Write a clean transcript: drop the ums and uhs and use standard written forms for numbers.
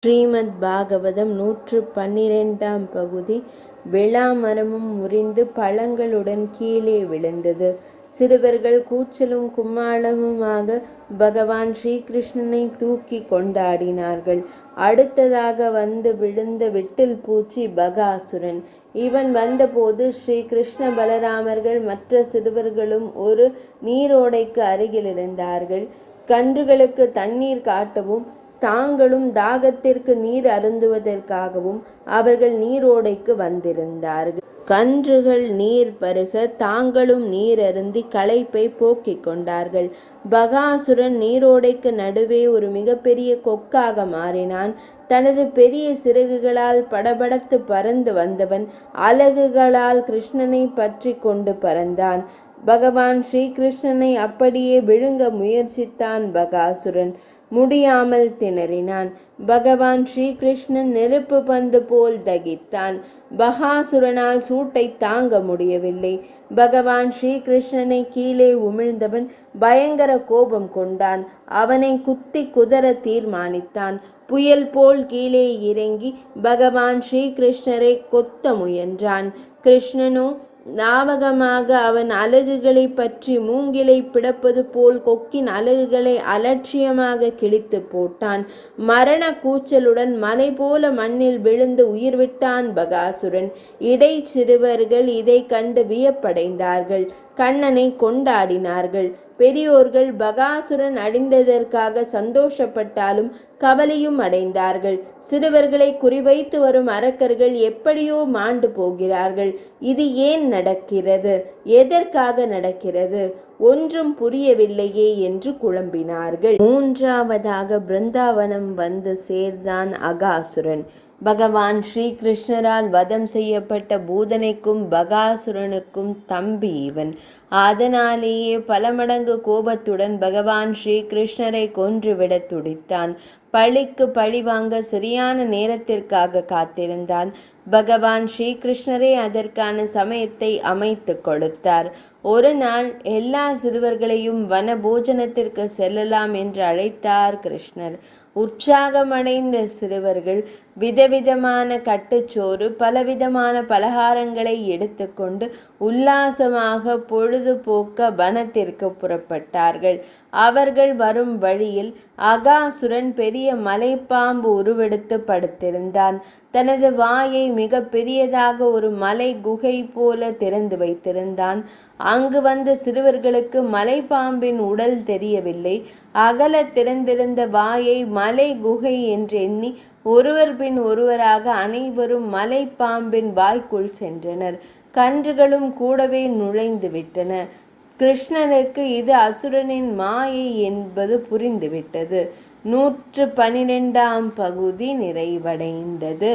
ஸ்ரீமத் பாகவதம் 112ஆம் பகுதி. விளாமரமும் முறிந்து பழங்களுடன் கீழே விழுந்தது. சிறுவர்கள் கூச்சலும் கும்மாளமுமாக பகவான் ஸ்ரீகிருஷ்ணனை தூக்கி கொண்டாடினார்கள். அடுத்ததாக வந்து விழுந்த விட்டில் பூச்சி பகாசுரன். இவன் வந்தபோது ஸ்ரீ கிருஷ்ண பலராமர்கள் மற்ற சிறுவர்களும் ஒரு நீரோடைக்கு அருகில் இருந்தார்கள். கன்றுகளுக்கு தண்ணீர் காட்டவும் தாங்களும் தாகத்திற்கு நீர் அருந்துவதற்காகவும் அவர்கள் நீரோடைக்கு வந்திருந்தார்கள். கன்றுகள் நீர் பருக தாங்களும் நீர் அருந்தி களைப்பை போக்கிக் கொண்டார்கள். பகாசுரன் நீரோடைக்கு நடுவே ஒரு மிகப்பெரிய கொக்காக மாறினான். தனது பெரிய சிறகுகளால் படபடத்து பறந்து வந்தவன் அலகுகளால் கிருஷ்ணனை பற்றி கொண்டு பறந்தான். பகவான் ஸ்ரீகிருஷ்ணனை அப்படியே விழுங்க முயற்சித்தான். பகாசுரன் முடியாமல் திணறினான். பகவான் ஸ்ரீகிருஷ்ணன் நெருப்பு பந்து போல் தகித்தான். பகாசுரனால் சூட்டை தாங்க முடியவில்லை. பகவான் ஸ்ரீகிருஷ்ணனை கீழே உமிழ்ந்தவன் பயங்கர கோபம் கொண்டான். அவனை குத்தி குதற தீர்மானித்தான். புயல் போல் கீழே இறங்கி பகவான் ஸ்ரீகிருஷ்ணரை கொத்த முயன்றான். கிருஷ்ணனோ ஞாபகமாக அவன் அலகுகளை பற்றி மூங்கிலை பிளப்பது போல் கொக்கின் அலகுகளை அலட்சியமாக கிழித்து போட்டான். மரண கூச்சலுடன் மலை போல மண்ணில் விழுந்து உயிர் விட்டான் பகாசுரன். இடை சிறுவர்கள் இதை கண்டு வியப்படைந்தார்கள். கண்ணனை கொண்டாடினார்கள். பெரியோர்கள் பகாசுரன் அடைந்ததற்காக சந்தோஷப்பட்டாலும் கவலையும் அடைந்தார்கள். சிறுவர்களை குறிவைத்து வரும் அரக்கர்கள் எப்படியோ மாண்டு போகிறார்கள். இது ஏன் நடக்கிறது? எதற்காக நடக்கிறது? ஒன்றும் புரியவில்லையே என்று குழம்பினார்கள். மூன்றாவதாக பிருந்தாவனம் வந்து சேர்ந்தான் அகாசுரன். பகவான் ஸ்ரீகிருஷ்ணரால் வதம் செய்யப்பட்ட பூதனைக்கும் பகாசுரனுக்கும் தம்பி இவன். அதனாலேயே பல மடங்கு கோபத்துடன் பகவான் ஸ்ரீகிருஷ்ணரை கொன்றுவிட துடித்தான். பழிக்கு பழி வாங்க சரியான நேரத்திற்காக காத்திருந்தான். பகவான் ஸ்ரீகிருஷ்ணரே அதற்கான சமயத்தை அமைத்து கொடுத்தார். ஒரு நாள் எல்லா சிறுவர்களையும் வன போஜனத்திற்கு செல்லலாம் என்று அழைத்தார் கிருஷ்ணர். உற்சாகமடைந்த சிறுவர்கள் விதவிதமான கட்டுச்சோறு பலவிதமான பலகாரங்களை எடுத்துக்கொண்டு உல்லாசமாக பொழுதுபோக்க வனத்திற்கு புறப்பட்டார்கள். அவர்கள் வரும் வழியில் அகாசுரன் பெரிய மலைப்பாம்பு உருவெடுத்து படுத்திருந்தான். தனது வாயை மிக பெரியதாக ஒரு மலை குகை போல திறந்து வைத்திருந்தான். அங்கு வந்த சிறுவர்களுக்கு மலைப்பாம்பின் உடல் தெரியவில்லை. அகல திறந்திருந்த வாயை மலை குகை என்று எண்ணி ஒருவர் பின் ஒருவராக அனைவரும் மலைப்பாம்பின் வாய்க்குள் சென்றனர். கன்றுகளும் கூடவே நுழைந்து விட்டன. கிருஷ்ணருக்கு இது அசுரனின் மாயை என்பது புரிந்துவிட்டது. 112ஆம் பகுதி நிறைவடைந்தது.